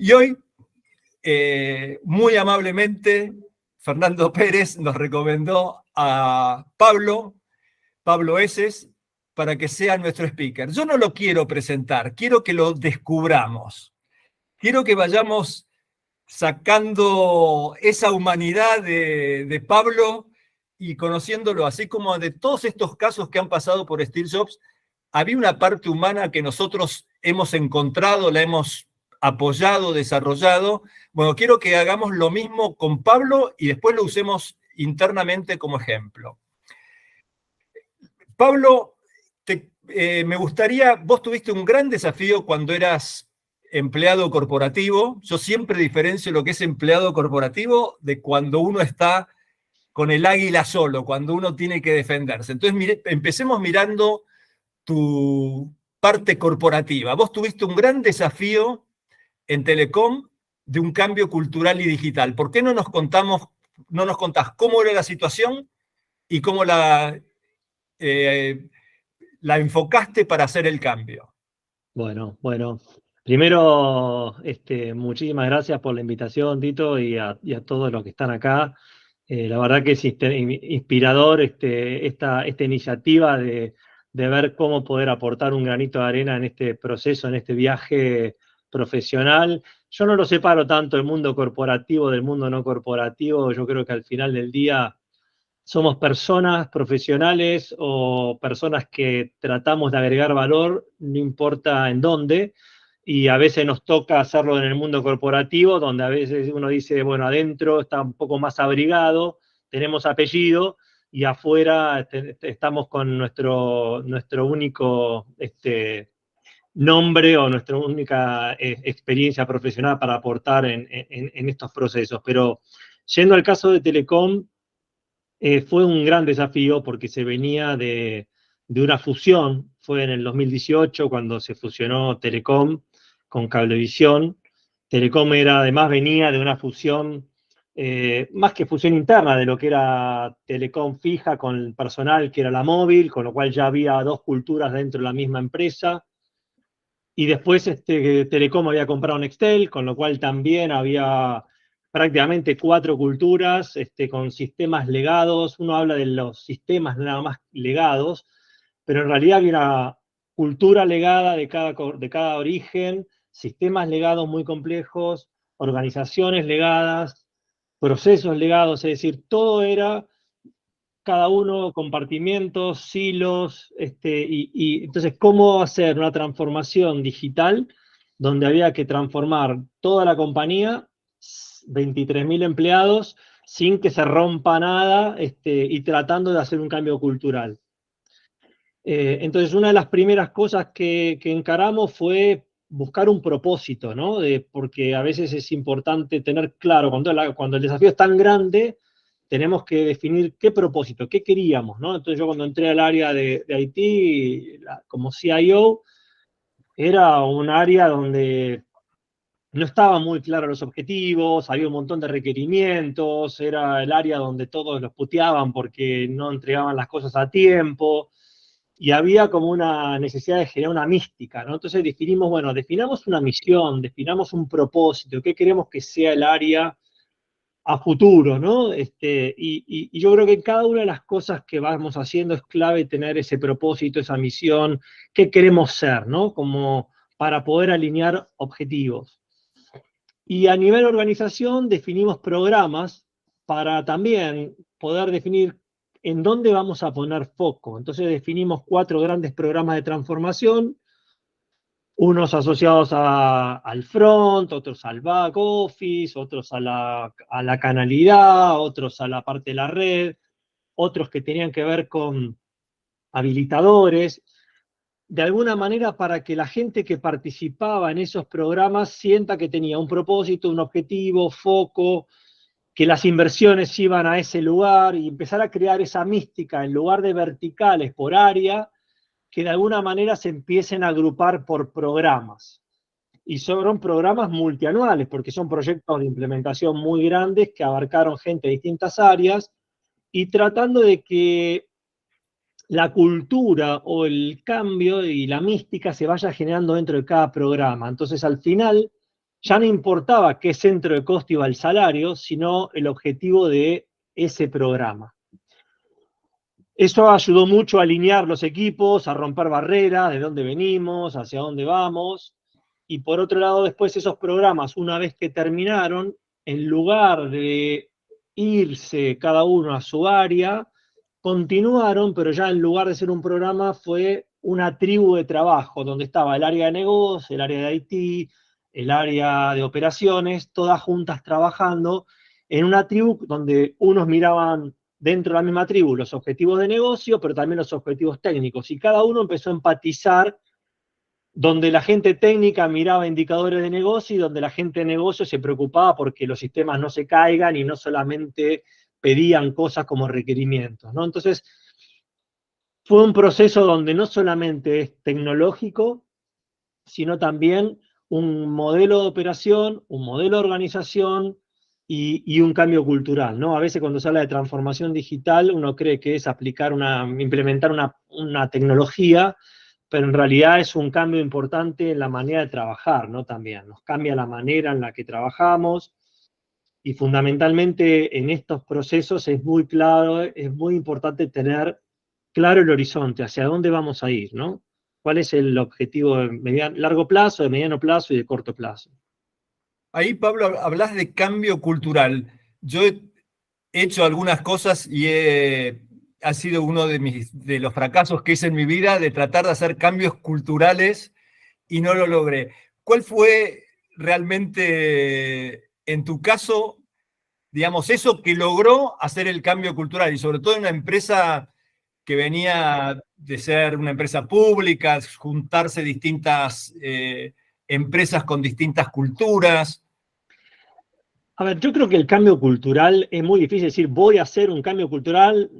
Y hoy, muy amablemente, Fernando Pérez nos recomendó a Pablo Eses, para que sea nuestro speaker. Yo no lo quiero presentar, quiero que lo descubramos. Quiero que vayamos sacando esa humanidad de Pablo y conociéndolo, así como de todos estos casos que han pasado por Steve Jobs, había una parte humana que nosotros hemos encontrado, la hemos apoyado, desarrollado. Bueno, quiero que hagamos lo mismo con Pablo y después lo usemos internamente como ejemplo. Pablo, me gustaría, vos tuviste un gran desafío cuando eras empleado corporativo. Yo siempre diferencio lo que es empleado corporativo de cuando uno está con el águila solo, cuando uno tiene que defenderse. Entonces, empecemos mirando tu parte corporativa. Vos tuviste un gran desafío en Telecom de un cambio cultural y digital. ¿Por qué no nos contás cómo era la situación y cómo la enfocaste para hacer el cambio? Bueno, primero, muchísimas gracias por la invitación, Tito, y a todos los que están acá. La verdad que es inspirador esta iniciativa de ver cómo poder aportar un granito de arena en este proceso, en este viaje profesional. Yo no lo separo tanto el mundo corporativo del mundo no corporativo. Yo creo que al final del día somos personas profesionales o personas que tratamos de agregar valor, no importa en dónde, y a veces nos toca hacerlo en el mundo corporativo, donde a veces uno dice, bueno, adentro está un poco más abrigado, tenemos apellido, y afuera estamos con nuestro único nombre o nuestra única experiencia profesional para aportar en estos procesos. Pero yendo al caso de Telecom, fue un gran desafío porque se venía de una fusión. Fue en el 2018 cuando se fusionó Telecom con Cablevisión. Telecom además venía de una fusión, más que fusión interna, de lo que era Telecom fija con el personal que era la móvil, con lo cual ya había dos culturas dentro de la misma empresa. Y después Telecom había comprado Nextel, con lo cual también había prácticamente 4 culturas con sistemas legados. Uno habla de los sistemas nada más legados, pero en realidad había una cultura legada de cada origen, sistemas legados muy complejos, organizaciones legadas, procesos legados, es decir, todo era cada uno compartimientos, silos, y entonces cómo hacer una transformación digital donde había que transformar toda la compañía, 23.000 empleados, sin que se rompa nada, y tratando de hacer un cambio cultural. Entonces, una de las primeras cosas que encaramos fue buscar un propósito, ¿no? Porque a veces es importante tener claro, cuando el desafío es tan grande, tenemos que definir qué propósito, qué queríamos, ¿no? Entonces yo cuando entré al área de IT, como CIO, era un área donde no estaban muy claros los objetivos, había un montón de requerimientos, era el área donde todos los puteaban porque no entregaban las cosas a tiempo, y había como una necesidad de generar una mística, ¿no? Entonces definimos, bueno, definamos una misión, definamos un propósito, qué queremos que sea el área a futuro, ¿no? Y yo creo que en cada una de las cosas que vamos haciendo es clave tener ese propósito, esa misión, qué queremos ser, ¿no? Como para poder alinear objetivos. Y a nivel organización definimos programas para también poder definir en dónde vamos a poner foco. Entonces definimos 4 grandes programas de transformación, unos asociados al front, otros al back office, otros a la canalidad, otros a la parte de la red, otros que tenían que ver con habilitadores, de alguna manera para que la gente que participaba en esos programas sienta que tenía un propósito, un objetivo, foco, que las inversiones iban a ese lugar y empezar a crear esa mística en lugar de verticales por área, que de alguna manera se empiecen a agrupar por programas. Y son programas multianuales, porque son proyectos de implementación muy grandes que abarcaron gente de distintas áreas, y tratando de que la cultura o el cambio y la mística se vaya generando dentro de cada programa. Entonces, al final, ya no importaba qué centro de costo iba el salario, sino el objetivo de ese programa. Eso ayudó mucho a alinear los equipos, a romper barreras, de dónde venimos, hacia dónde vamos. Y por otro lado, después esos programas, una vez que terminaron, en lugar de irse cada uno a su área, continuaron, pero ya en lugar de ser un programa, fue una tribu de trabajo, donde estaba el área de negocios, el área de IT, el área de operaciones, todas juntas trabajando en una tribu donde unos miraban dentro de la misma tribu los objetivos de negocio, pero también los objetivos técnicos. Y cada uno empezó a empatizar, donde la gente técnica miraba indicadores de negocio y donde la gente de negocio se preocupaba porque los sistemas no se caigan y no solamente pedían cosas como requerimientos, ¿no? Entonces, fue un proceso donde no solamente es tecnológico, sino también un modelo de operación, un modelo de organización y un cambio cultural, ¿no? A veces cuando se habla de transformación digital, uno cree que es implementar una tecnología, pero en realidad es un cambio importante en la manera de trabajar, ¿no? También nos cambia la manera en la que trabajamos y fundamentalmente en estos procesos es muy claro, es muy importante tener claro el horizonte, hacia dónde vamos a ir, ¿no? ¿Cuál es el objetivo de largo plazo, de mediano plazo y de corto plazo? Ahí, Pablo, hablas de cambio cultural. Yo he hecho algunas cosas y ha sido uno de los fracasos que hice en mi vida de tratar de hacer cambios culturales y no lo logré. ¿Cuál fue realmente, en tu caso, digamos, eso que logró hacer el cambio cultural? Y sobre todo en una empresa que venía de ser una empresa pública, juntarse distintas empresas con distintas culturas. A ver, yo creo que el cambio cultural es muy difícil decir, voy a hacer un cambio cultural,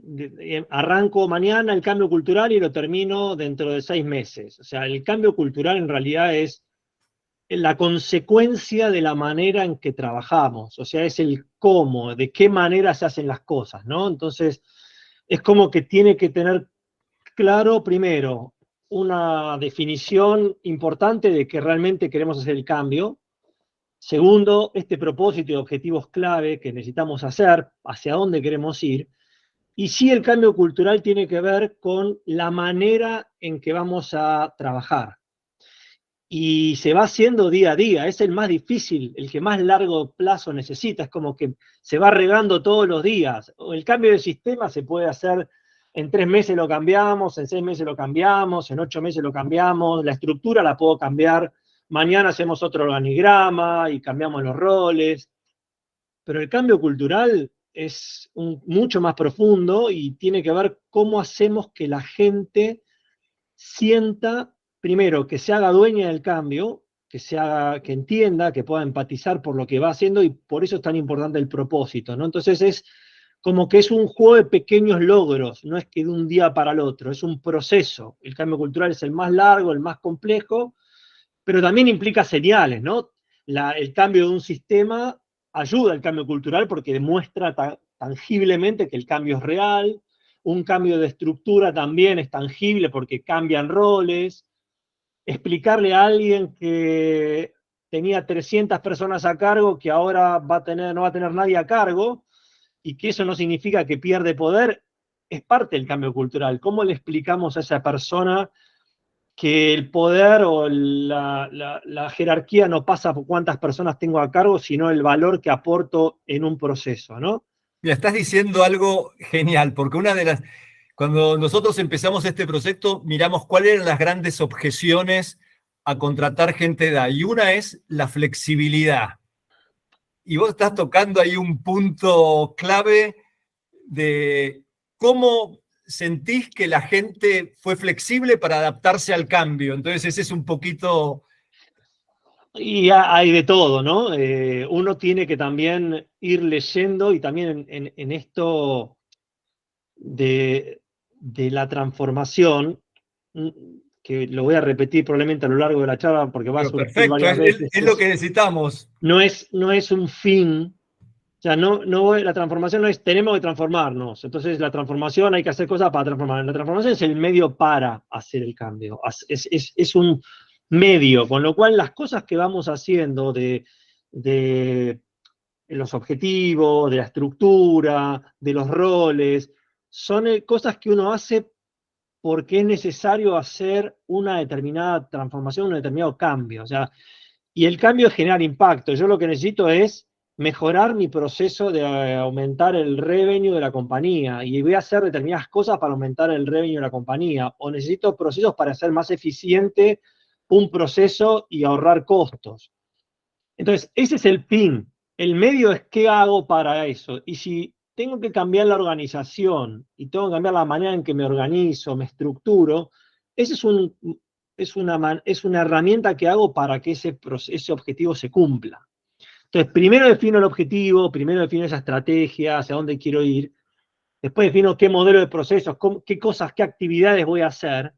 arranco mañana el cambio cultural y lo termino dentro de 6 meses. O sea, el cambio cultural en realidad es la consecuencia de la manera en que trabajamos, o sea, es el cómo, de qué manera se hacen las cosas, ¿no? Entonces, es como que tiene que tener claro, primero, una definición importante de que realmente queremos hacer el cambio. Segundo, este propósito y objetivos clave que necesitamos hacer, hacia dónde queremos ir. Y sí, el cambio cultural tiene que ver con la manera en que vamos a trabajar. Y se va haciendo día a día, es el más difícil, el que más largo plazo necesita, es como que se va regando todos los días. El cambio de sistema se puede hacer en 3 meses lo cambiamos, en 6 meses lo cambiamos, en 8 meses lo cambiamos, la estructura la puedo cambiar, mañana hacemos otro organigrama y cambiamos los roles, pero el cambio cultural es mucho más profundo y tiene que ver cómo hacemos que la gente sienta, primero, que se haga dueña del cambio, que entienda, que pueda empatizar por lo que va haciendo y por eso es tan importante el propósito, ¿no? Entonces es como que es un juego de pequeños logros, no es que de un día para el otro, es un proceso. El cambio cultural es el más largo, el más complejo, pero también implica señales, ¿no? El cambio de un sistema ayuda al cambio cultural porque demuestra tangiblemente que el cambio es real. Un cambio de estructura también es tangible porque cambian roles. Explicarle a alguien que tenía 300 personas a cargo, que ahora no va a tener nadie a cargo, y que eso no significa que pierde poder, es parte del cambio cultural. ¿Cómo le explicamos a esa persona que el poder o la jerarquía no pasa por cuántas personas tengo a cargo, sino el valor que aporto en un proceso, ¿no? Mira, estás diciendo algo genial, porque cuando nosotros empezamos este proyecto, miramos cuáles eran las grandes objeciones a contratar gente de edad, y una es la flexibilidad. Y vos estás tocando ahí un punto clave de cómo sentís que la gente fue flexible para adaptarse al cambio. Entonces ese es un poquito... Y hay de todo, ¿no? Uno tiene que también ir leyendo y también en esto de la transformación, que lo voy a repetir probablemente a lo largo de la charla porque va a Pero surgir perfecto, varias veces, es lo que necesitamos. no es un fin. O sea, la transformación no es tenemos que transformarnos. Entonces, la transformación hay que hacer cosas para transformar. La transformación es el medio para hacer el cambio. medio, con lo cual las cosas que vamos haciendo de los objetivos, de la estructura, de los roles, son cosas que uno hace porque es necesario hacer una determinada transformación, un determinado cambio. O sea, y el cambio es generar impacto. Yo lo que necesito es mejorar mi proceso de aumentar el revenue de la compañía, y voy a hacer determinadas cosas para aumentar el revenue de la compañía, o necesito procesos para hacer más eficiente un proceso y ahorrar costos. Entonces, ese es el fin. El medio es qué hago para eso. Y si tengo que cambiar la organización y tengo que cambiar la manera en que me organizo, me estructuro, ese es una herramienta que hago para que ese objetivo se cumpla. Entonces, primero defino el objetivo, primero defino esa estrategia, hacia dónde quiero ir, después defino qué modelo de procesos, qué cosas, qué actividades voy a hacer,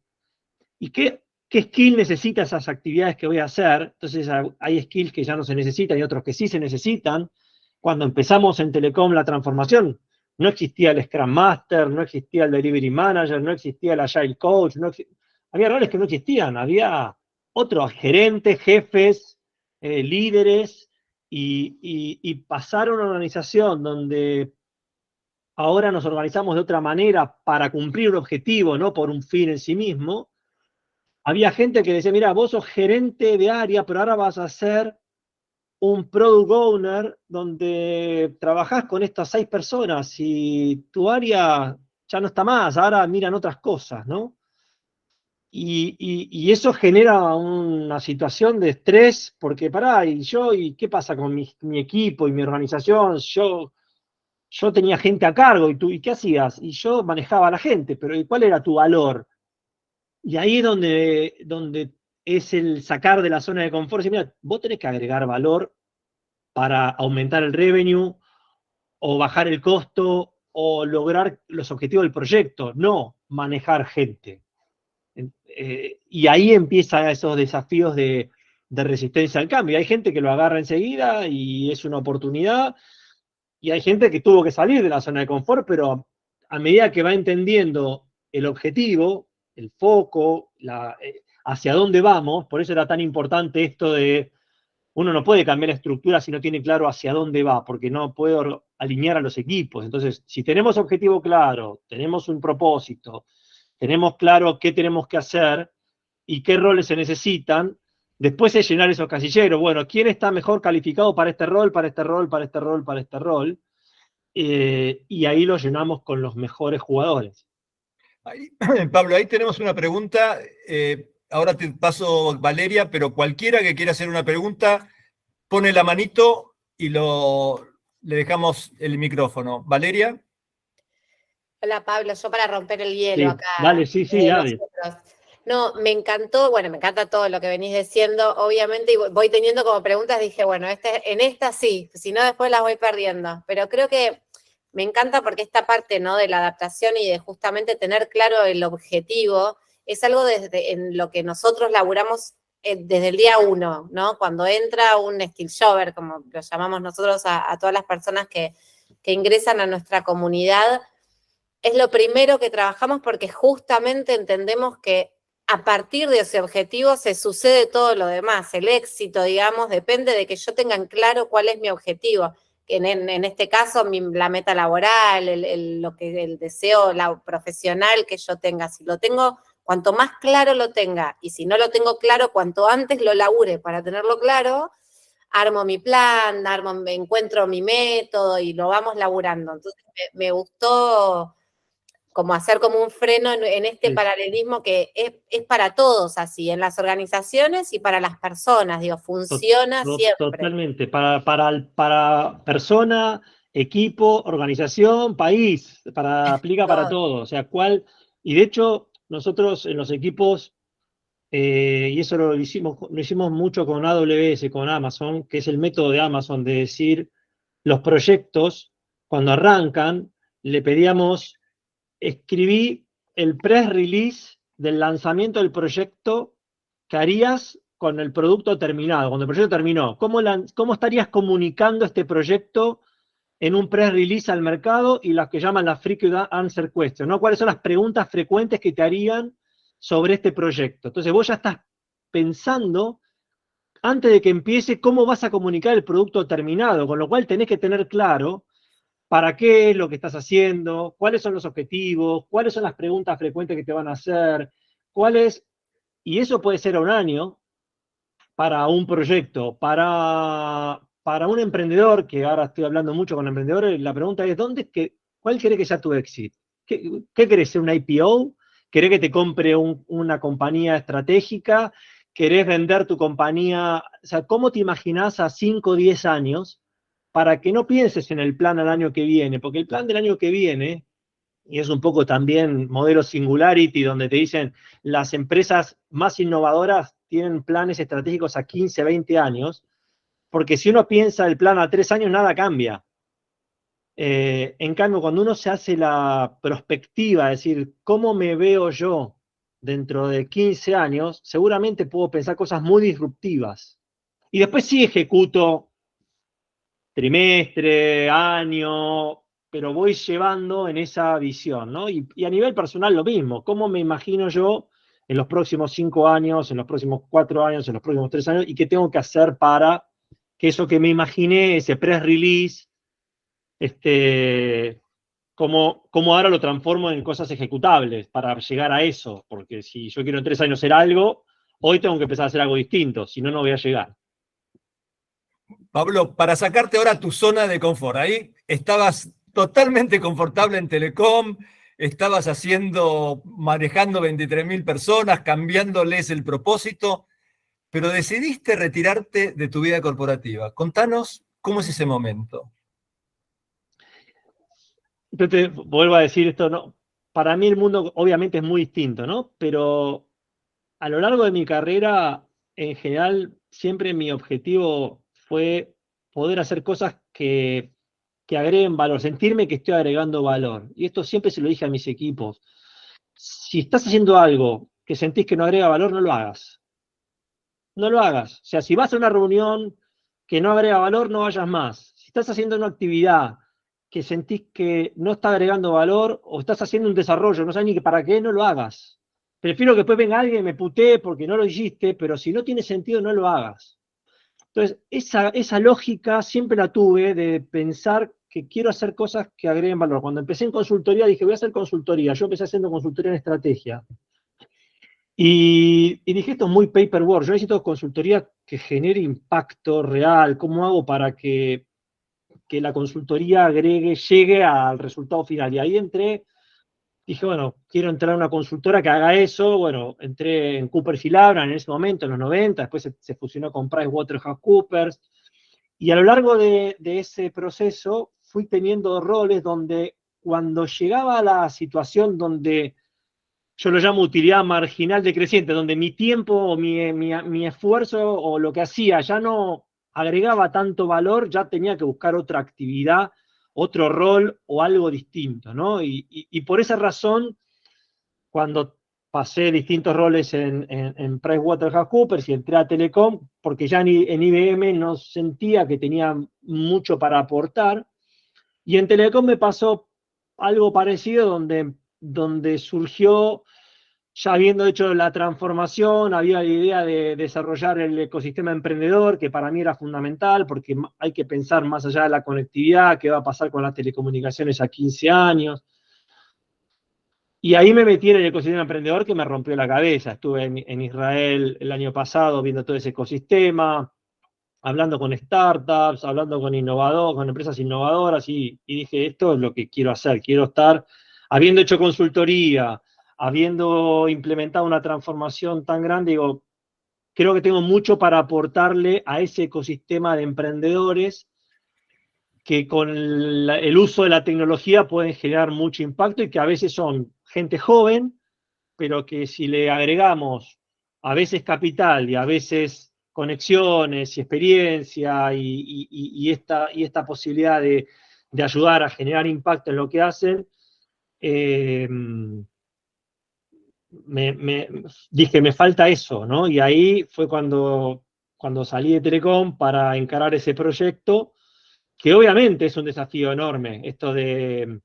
y qué skill necesita esas actividades que voy a hacer. Entonces hay skills que ya no se necesitan y otros que sí se necesitan. Cuando empezamos en Telecom la transformación, no existía el Scrum Master, no existía el Delivery Manager, no existía el Agile Coach, había roles que no existían, había otros gerentes, jefes, líderes, y pasar a una organización donde ahora nos organizamos de otra manera para cumplir un objetivo, no por un fin en sí mismo. Había gente que decía, mira, vos sos gerente de área, pero ahora vas a ser un product owner donde trabajás con estas 6 personas y tu área ya no está más, ahora miran otras cosas, ¿no? Y eso genera una situación de estrés, porque pará, ¿y qué pasa con mi equipo y mi organización? Yo tenía gente a cargo, ¿y qué hacías? Y yo manejaba a la gente, pero ¿y cuál era tu valor? Y ahí es donde es el sacar de la zona de confort. Y mira, vos tenés que agregar valor para aumentar el revenue, o bajar el costo, o lograr los objetivos del proyecto, no manejar gente. Y ahí empiezan esos desafíos de resistencia al cambio. Hay gente que lo agarra enseguida y es una oportunidad, y hay gente que tuvo que salir de la zona de confort, pero a medida que va entendiendo el objetivo, el foco, hacia dónde vamos, por eso era tan importante esto de, uno no puede cambiar la estructura si no tiene claro hacia dónde va, porque no puede alinear a los equipos. Entonces, si tenemos objetivo claro, tenemos un propósito, tenemos claro qué tenemos que hacer y qué roles se necesitan, después es llenar esos casilleros. Bueno, ¿quién está mejor calificado para este rol, para este rol, para este rol, para este rol? Y ahí lo llenamos con los mejores jugadores. Ahí, Pablo, ahí tenemos una pregunta. Ahora te paso Valeria, pero cualquiera que quiera hacer una pregunta, pone la manito y le dejamos el micrófono. Valeria. Hola Pablo, yo para romper el hielo Sí, acá. dale, sí, dale. No, me encantó, bueno, me encanta todo lo que venís diciendo, obviamente, y voy teniendo como preguntas, dije, bueno, en esta sí, si no después las voy perdiendo, pero creo que me encanta porque esta parte, ¿no?, de la adaptación y de justamente tener claro el objetivo, es algo en lo que nosotros laburamos desde el día 1, ¿no? Cuando entra un skill shover, como lo llamamos nosotros a todas las personas que ingresan a nuestra comunidad, es lo primero que trabajamos porque justamente entendemos que a partir de ese objetivo se sucede todo lo demás. El éxito, digamos, depende de que yo tenga en claro cuál es mi objetivo. En este caso, la meta laboral, el deseo profesional que yo tenga. Si lo tengo, cuanto más claro lo tenga, y si no lo tengo claro, cuanto antes lo labure para tenerlo claro, armo mi plan, encuentro mi método y lo vamos laburando. Entonces, me gustó como hacer como un freno en este paralelismo que es para todos así, en las organizaciones y para las personas, digo, funciona siempre. Totalmente, para persona, equipo, organización, país, aplica para todo. O sea, y de hecho, nosotros en los equipos, y eso lo hicimos mucho con AWS, con Amazon, que es el método de Amazon de decir, los proyectos, cuando arrancan, le pedíamos, escribí el press release del lanzamiento del proyecto que harías con el producto terminado, cuando el proyecto terminó. ¿Cómo estarías comunicando este proyecto en un press release al mercado y las que llaman las frequent answer questions, ¿no? ¿Cuáles son las preguntas frecuentes que te harían sobre este proyecto? Entonces vos ya estás pensando antes de que empiece cómo vas a comunicar el producto terminado, con lo cual tenés que tener claro para qué es lo que estás haciendo, cuáles son los objetivos, cuáles son las preguntas frecuentes que te van a hacer, y eso puede ser a un año, para un proyecto, para un emprendedor, que ahora estoy hablando mucho con emprendedores, la pregunta es, ¿cuál querés que sea tu éxito? ¿Qué querés ser, un IPO? ¿Querés que te compre una compañía estratégica? ¿Querés vender tu compañía? O sea, ¿cómo te imaginás a 5 o 10 años para que no pienses en el plan al año que viene? Porque el plan del año que viene, y es un poco también modelo Singularity, donde te dicen las empresas más innovadoras tienen planes estratégicos a 15, 20 años, porque si uno piensa el plan a 3 años, nada cambia. En cambio, cuando uno se hace la perspectiva, es decir, ¿cómo me veo yo dentro de 15 años? Seguramente puedo pensar cosas muy disruptivas. Y después sí ejecuto trimestre, año, pero voy llevando en esa visión, ¿no? Y a nivel personal lo mismo, ¿cómo me imagino yo en los próximos 5 años, en los próximos 4 años, en los próximos 3 años, y qué tengo que hacer para que eso que me imaginé, ese press release, cómo ahora lo transformo en cosas ejecutables para llegar a eso? Porque si yo quiero en 3 años hacer algo, hoy tengo que empezar a hacer algo distinto, si no, no voy a llegar. Pablo, para sacarte ahora tu zona de confort, ahí estabas totalmente confortable en Telecom, estabas manejando 23.000 personas, cambiándoles el propósito, pero decidiste retirarte de tu vida corporativa. Contanos cómo es ese momento. Yo te vuelvo a decir esto, ¿no? Para mí el mundo obviamente es muy distinto, ¿no? Pero a lo largo de mi carrera, en general, siempre mi objetivo fue poder hacer cosas que agreguen valor, sentirme que estoy agregando valor. Y esto siempre se lo dije a mis equipos. Si estás haciendo algo que sentís que no agrega valor, no lo hagas. No lo hagas. O sea, si vas a una reunión que no agrega valor, no vayas más. Si estás haciendo una actividad que sentís que no está agregando valor, o estás haciendo un desarrollo, no sabes ni para qué, no lo hagas. Prefiero que después venga alguien y me putee porque no lo hiciste, pero si no tiene sentido, no lo hagas. Entonces, esa lógica siempre la tuve de pensar que quiero hacer cosas que agreguen valor. Cuando empecé en consultoría, dije, voy a hacer consultoría. Yo empecé haciendo consultoría en estrategia. Y dije, esto es muy paperwork, yo necesito consultoría que genere impacto real. ¿Cómo hago para que la consultoría llegue al resultado final? Y ahí entré, dije, bueno, quiero entrar a una consultora que haga eso. Bueno, entré en Cooper-Filabra en ese momento, en los 90, después se fusionó con PricewaterhouseCoopers. Y a lo largo de ese proceso fui teniendo roles donde cuando llegaba a la situación donde yo lo llamo utilidad marginal decreciente, donde mi tiempo o mi esfuerzo o lo que hacía ya no agregaba tanto valor, ya tenía que buscar otra actividad, otro rol o algo distinto, ¿no? Y por esa razón, cuando pasé distintos roles en PricewaterhouseCoopers y entré a Telecom, porque ya en IBM no sentía que tenía mucho para aportar, y en Telecom me pasó algo parecido donde surgió, ya habiendo hecho la transformación, había la idea de desarrollar el ecosistema emprendedor, que para mí era fundamental, porque hay que pensar más allá de la conectividad, qué va a pasar con las telecomunicaciones a 15 años. Y ahí me metí en el ecosistema emprendedor, que me rompió la cabeza. Estuve en Israel el año pasado viendo todo ese ecosistema, hablando con startups, hablando con empresas innovadoras, y dije, esto es lo que quiero hacer. Quiero estar, habiendo hecho consultoría, habiendo implementado una transformación tan grande, digo, creo que tengo mucho para aportarle a ese ecosistema de emprendedores que con el uso de la tecnología pueden generar mucho impacto, y que a veces son gente joven, pero que si le agregamos a veces capital y a veces conexiones y experiencia y esta posibilidad de ayudar a generar impacto en lo que hacen, dije, me falta eso, ¿no? Y ahí fue cuando salí de Telecom para encarar ese proyecto, que obviamente es un desafío enorme, esto de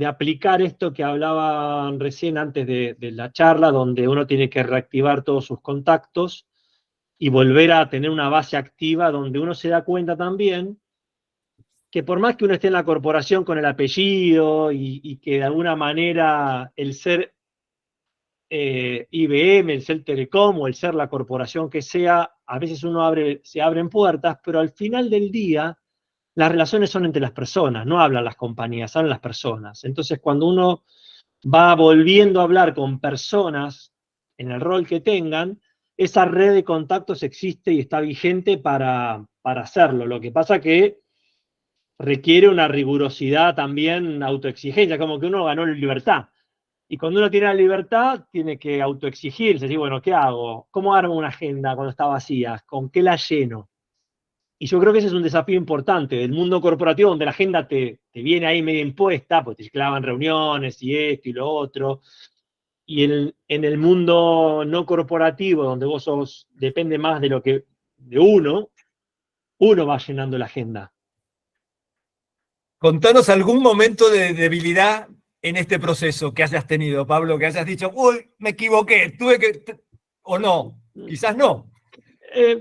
aplicar esto que hablaban recién antes de la charla, donde uno tiene que reactivar todos sus contactos y volver a tener una base activa donde uno se da cuenta también que por más que uno esté en la corporación con el apellido y que de alguna manera el ser IBM, el ser Telecom o el ser la corporación que sea, a veces se abren puertas, pero al final del día las relaciones son entre las personas, no hablan las compañías, hablan las personas. Entonces cuando uno va volviendo a hablar con personas en el rol que tengan, esa red de contactos existe y está vigente para hacerlo. Lo que pasa que requiere una rigurosidad también, autoexigencia, como que uno ganó la libertad. Y cuando uno tiene la libertad, tiene que autoexigirse, decir, bueno, ¿qué hago? ¿Cómo armo una agenda cuando está vacía? ¿Con qué la lleno? Y yo creo que ese es un desafío importante del mundo corporativo, donde la agenda te viene ahí medio impuesta, porque te clavan reuniones y esto y lo otro. Y en el mundo no corporativo, donde vos depende más de uno va llenando la agenda. Contanos algún momento de debilidad en este proceso que hayas tenido, Pablo, que hayas dicho, uy, me equivoqué, o no, quizás no.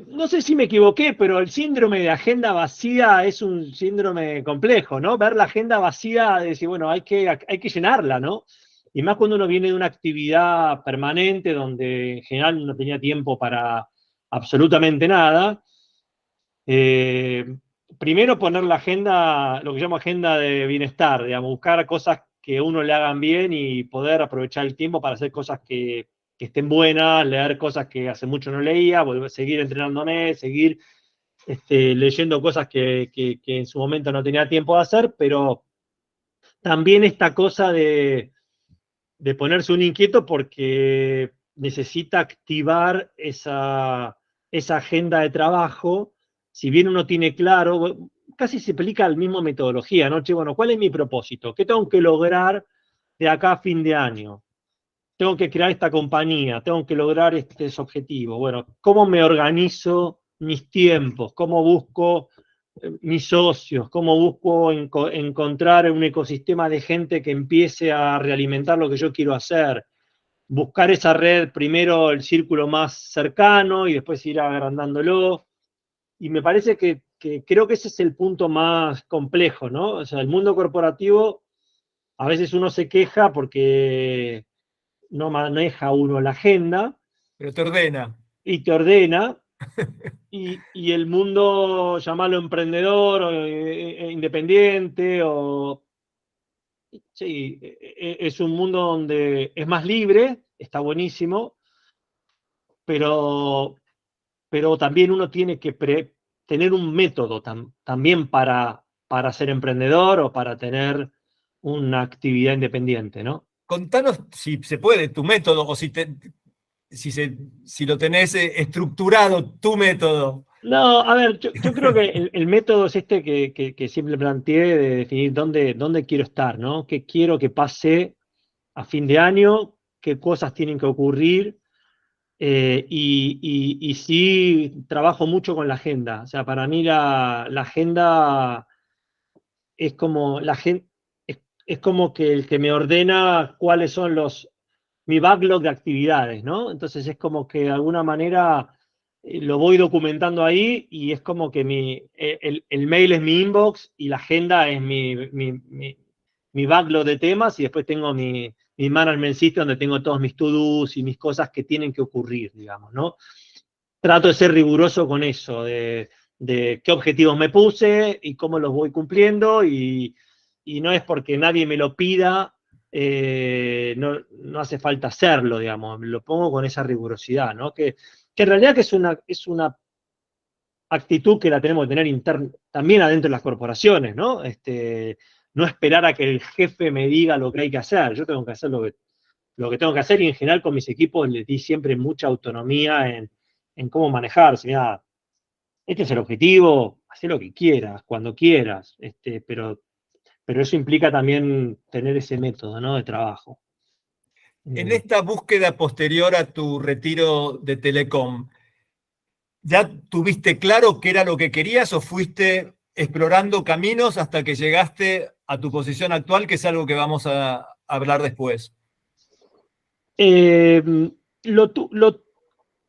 No sé si me equivoqué, pero el síndrome de agenda vacía es un síndrome complejo, ¿no? Ver la agenda vacía, decir, bueno, hay que llenarla, ¿no? Y más cuando uno viene de una actividad permanente donde en general no tenía tiempo para absolutamente nada. Primero poner la agenda, lo que llamo agenda de bienestar, digamos, buscar cosas que a uno le hagan bien y poder aprovechar el tiempo para hacer cosas que estén buenas, leer cosas que hace mucho no leía, volver a seguir entrenándome, seguir leyendo cosas que en su momento no tenía tiempo de hacer, pero también esta cosa de ponerse un inquieto porque necesita activar esa agenda de trabajo. Si bien uno tiene claro, casi se aplica la misma metodología, ¿no? Che, bueno, ¿cuál es mi propósito? ¿Qué tengo que lograr de acá a fin de año? Tengo que crear esta compañía, tengo que lograr estos objetivos. Bueno, ¿cómo me organizo mis tiempos? ¿Cómo busco mis socios? ¿Cómo busco encontrar un ecosistema de gente que empiece a realimentar lo que yo quiero hacer? Buscar esa red, primero el círculo más cercano y después ir agrandándolo. Y me parece que creo que ese es el punto más complejo, ¿no? O sea, el mundo corporativo, a veces uno se queja porque no maneja uno la agenda. Pero te ordena. Y te ordena. Y el mundo, llamarlo emprendedor o independiente, sí, es un mundo donde es más libre, está buenísimo, pero también uno tiene que tener un método también para ser emprendedor o para tener una actividad independiente, ¿no? Contanos, si se puede, tu método, o si lo tenés estructurado, tu método. No, a ver, yo creo que el método es este que siempre planteé, de definir dónde quiero estar, ¿no? ¿Qué quiero que pase a fin de año? ¿Qué cosas tienen que ocurrir? Y sí, trabajo mucho con la agenda. O sea, para mí la agenda es como es como que el que me ordena cuáles son mi backlog de actividades, ¿no? Entonces es como que de alguna manera lo voy documentando ahí y es como que el mail es mi inbox y la agenda es mi backlog de temas y después tengo mi management system donde tengo todos mis to-dos y mis cosas que tienen que ocurrir, digamos, ¿no? Trato de ser riguroso con eso, de qué objetivos me puse y cómo los voy cumpliendo y no es porque nadie me lo pida, no hace falta hacerlo, digamos, lo pongo con esa rigurosidad, ¿no? Que en realidad que es una actitud que la tenemos que tener también adentro de las corporaciones, ¿no? No esperar a que el jefe me diga lo que hay que hacer, yo tengo que hacer lo que tengo que hacer y en general con mis equipos les di siempre mucha autonomía en cómo manejarse. Mirá, este es el objetivo, haz lo que quieras, cuando quieras, pero eso implica también tener ese método, ¿no? De trabajo. En esta búsqueda posterior a tu retiro de Telecom, ¿ya tuviste claro qué era lo que querías o fuiste explorando caminos hasta que llegaste a tu posición actual, que es algo que vamos a hablar después?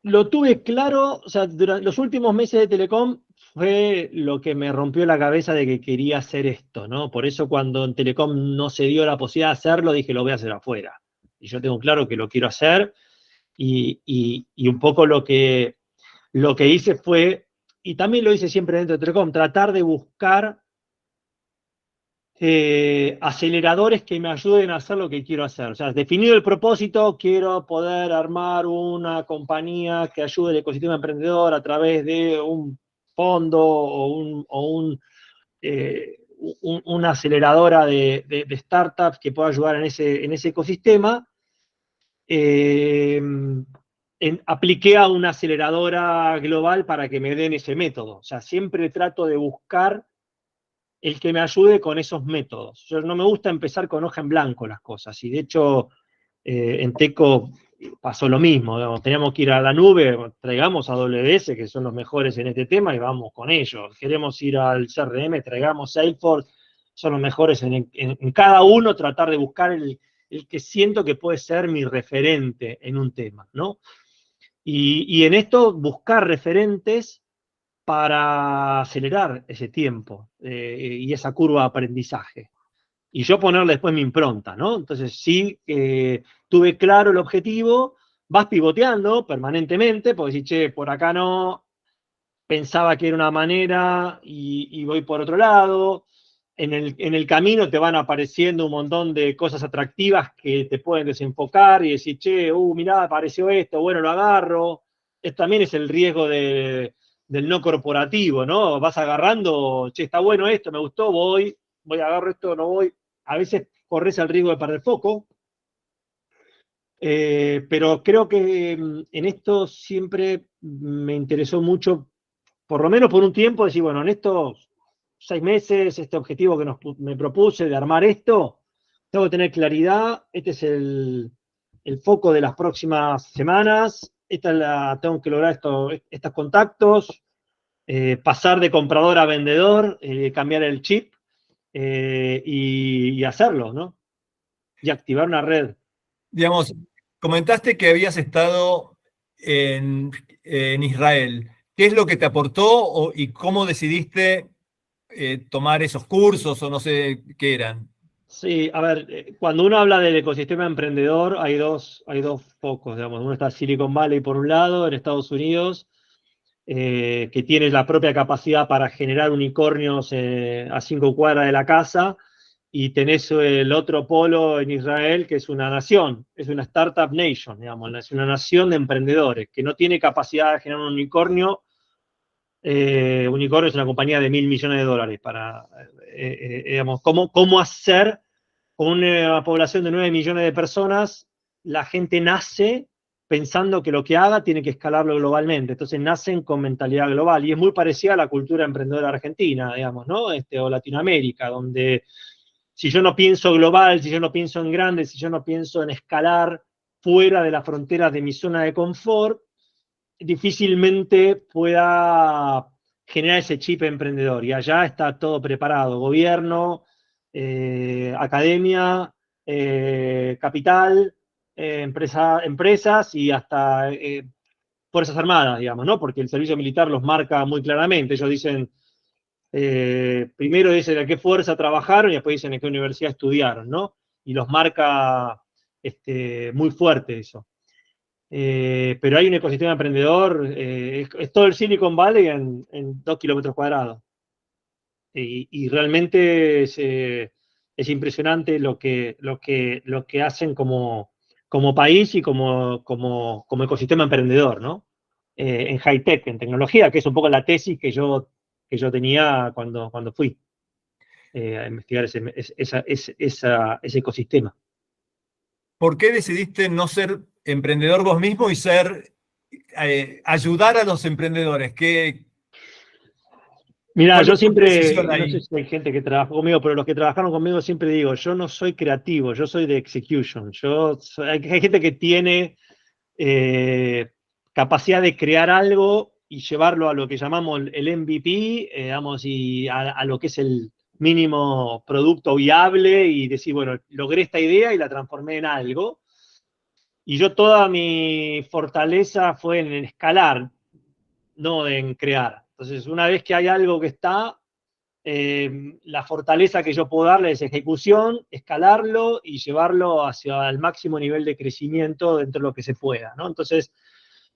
Lo tuve claro, o sea, durante los últimos meses de Telecom fue lo que me rompió la cabeza de que quería hacer esto, ¿no? Por eso cuando en Telecom no se dio la posibilidad de hacerlo, dije, lo voy a hacer afuera. Y yo tengo claro que lo quiero hacer y un poco lo que hice fue, y también lo hice siempre dentro de Telecom, tratar de buscar aceleradores que me ayuden a hacer lo que quiero hacer. O sea, definido el propósito, quiero poder armar una compañía que ayude al ecosistema emprendedor a través de un fondo una aceleradora de startups que pueda ayudar en ese ecosistema. Apliqué a una aceleradora global para que me den ese método. O sea, siempre trato de buscar el que me ayude con esos métodos. Yo no me gusta empezar con hoja en blanco las cosas, y de hecho en Teco pasó lo mismo, digamos, teníamos que ir a la nube, traigamos a AWS, que son los mejores en este tema, y vamos con ellos. Queremos ir al CRM, traigamos Salesforce, son los mejores en cada uno, tratar de buscar el que siento que puede ser mi referente en un tema, ¿no? Y en esto buscar referentes para acelerar ese tiempo y esa curva de aprendizaje. Y yo ponerle después mi impronta, ¿no? Entonces sí, tuve claro el objetivo, vas pivoteando permanentemente, porque si, che, por acá no, pensaba que era una manera y voy por otro lado. En el camino te van apareciendo un montón de cosas atractivas que te pueden desenfocar y decir, che, mirá, apareció esto, bueno, lo agarro. Esto también es el riesgo del no corporativo, ¿no? Vas agarrando, che, está bueno esto, me gustó, voy, agarro esto, no voy. A veces corres el riesgo de perder foco. Pero creo que en esto siempre me interesó mucho, por lo menos por un tiempo, decir, bueno, en estos 6 meses, este objetivo que me propuse de armar esto, tengo que tener claridad, este es el foco de las próximas semanas, tengo que lograr estos contactos, pasar de comprador a vendedor, cambiar el chip y hacerlo, ¿no? Y activar una red. Digamos, comentaste que habías estado en Israel. ¿Qué es lo que te aportó y cómo decidiste tomar esos cursos o no sé qué eran? Sí, a ver, cuando uno habla del ecosistema emprendedor, hay dos focos, digamos. Uno está Silicon Valley por un lado, en Estados Unidos, que tiene la propia capacidad para generar unicornios a 5 cuadras de la casa, y tenés el otro polo en Israel, que es una nación, es una startup nation, digamos, es una nación de emprendedores, que no tiene capacidad de generar un unicornio. Unicornio es una compañía de $1.000 millones para, digamos, cómo hacer con una población de 9 millones de personas, la gente nace pensando que lo que haga tiene que escalarlo globalmente. Entonces nacen con mentalidad global. Y es muy parecida a la cultura emprendedora argentina, digamos, ¿no? O Latinoamérica, donde si yo no pienso global, si yo no pienso en grande, si yo no pienso en escalar fuera de las fronteras de mi zona de confort, difícilmente pueda generar ese chip emprendedor. Y allá está todo preparado. Gobierno, academia, capital, empresas y hasta Fuerzas Armadas, digamos, ¿no? Porque el servicio militar los marca muy claramente. Ellos dicen, primero dicen a qué fuerza trabajaron y después dicen en qué universidad estudiaron, ¿no? Y los marca muy fuerte eso. Pero hay un ecosistema emprendedor, es todo el Silicon Valley en 2 kilómetros cuadrados. Y realmente es impresionante lo que hacen como país y como ecosistema emprendedor, ¿no? En high tech, en tecnología, que es un poco la tesis que yo tenía cuando fui a investigar ese ecosistema. ¿Por qué decidiste no ser emprendedor vos mismo y ayudar a los emprendedores? Mira, yo ¿Cuál es tu siempre, decisión no sé ahí? si hay gente que trabajó conmigo, pero los que trabajaron conmigo siempre digo, yo no soy creativo, yo soy de execution. Hay gente que tiene capacidad de crear algo y llevarlo a lo que llamamos el MVP, digamos, y a lo que es mínimo producto viable y decir, bueno, logré esta idea y la transformé en algo. Y yo toda mi fortaleza fue en escalar, no en crear. Entonces, una vez que hay algo que está, la fortaleza que yo puedo darle es ejecución, escalarlo y llevarlo hacia el máximo nivel de crecimiento dentro de lo que se pueda, ¿no? Entonces,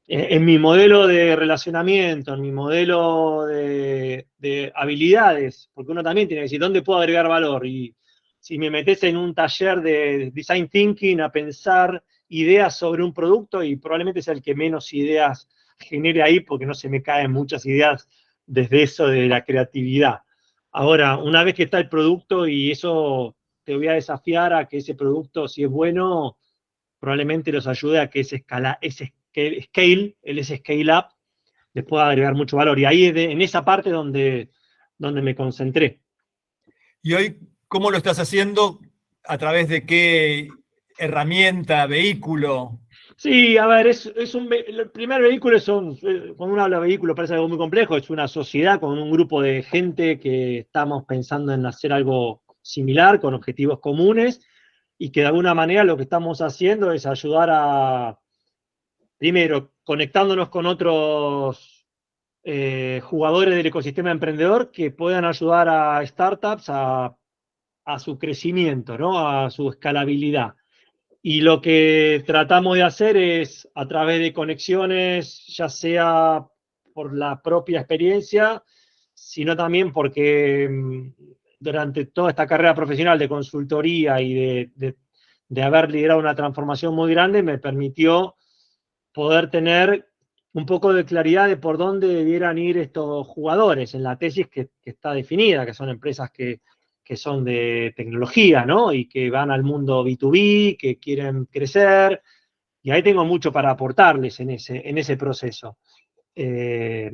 en mi modelo de relacionamiento, en mi modelo de habilidades, porque uno también tiene que decir, ¿dónde puedo agregar valor? Y si me metes en un taller de design thinking a pensar ideas sobre un producto, y probablemente sea el que menos ideas genere ahí, porque no se me caen muchas ideas desde eso de la creatividad. Ahora, una vez que está el producto, y eso te voy a desafiar a que ese producto, si es bueno, probablemente los ayude a que ese scale up, les pueda agregar mucho valor. Y ahí es en esa parte donde me concentré. ¿Y hoy cómo lo estás haciendo? ¿A través de qué herramienta, vehículo? Sí, a ver, el primer vehículo cuando uno habla de vehículo parece algo muy complejo, es una sociedad con un grupo de gente que estamos pensando en hacer algo similar, con objetivos comunes, y que de alguna manera lo que estamos haciendo es ayudar a, primero, conectándonos con otros jugadores del ecosistema emprendedor que puedan ayudar a startups a su crecimiento, ¿no? A su escalabilidad. Y lo que tratamos de hacer es, a través de conexiones, ya sea por la propia experiencia, sino también porque durante toda esta carrera profesional de consultoría y de haber liderado una transformación muy grande, me permitió poder tener un poco de claridad de por dónde debieran ir estos jugadores en la tesis que está definida, que son empresas que son de tecnología, ¿no? Y que van al mundo B2B, que quieren crecer, y ahí tengo mucho para aportarles en ese proceso. Y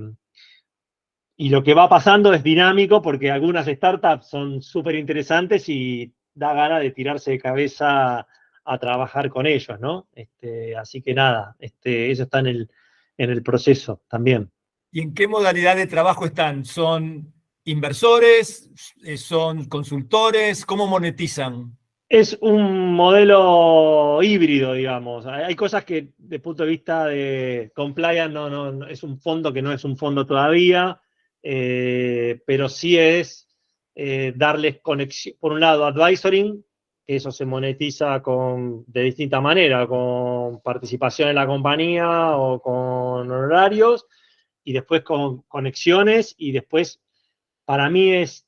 lo que va pasando es dinámico porque algunas startups son súper interesantes y da ganas de tirarse de cabeza a trabajar con ellos, ¿no? Así que nada, eso está en el proceso también. ¿Y en qué modalidad de trabajo están? ¿Son inversores? ¿Son consultores? ¿Cómo monetizan? Es un modelo híbrido, digamos. Hay cosas que, desde el punto de vista de compliance, no, es un fondo que no es un fondo todavía, pero sí es darles conexión, por un lado, advisoring, que eso se monetiza de distinta manera, con participación en la compañía o con honorarios, y después con conexiones, y después, para mí es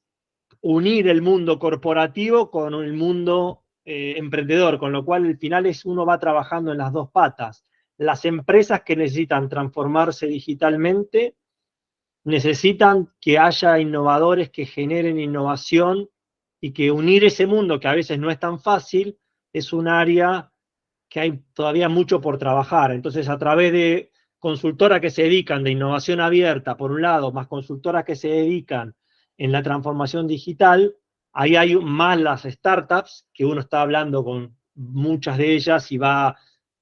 unir el mundo corporativo con el mundo emprendedor, con lo cual al final uno va trabajando en las dos patas. Las empresas que necesitan transformarse digitalmente necesitan que haya innovadores que generen innovación y que unir ese mundo, que a veces no es tan fácil, es un área que hay todavía mucho por trabajar. Entonces, a través de consultoras que se dedican de innovación abierta, por un lado, más consultoras que se dedican en la transformación digital, ahí hay más las startups, que uno está hablando con muchas de ellas y va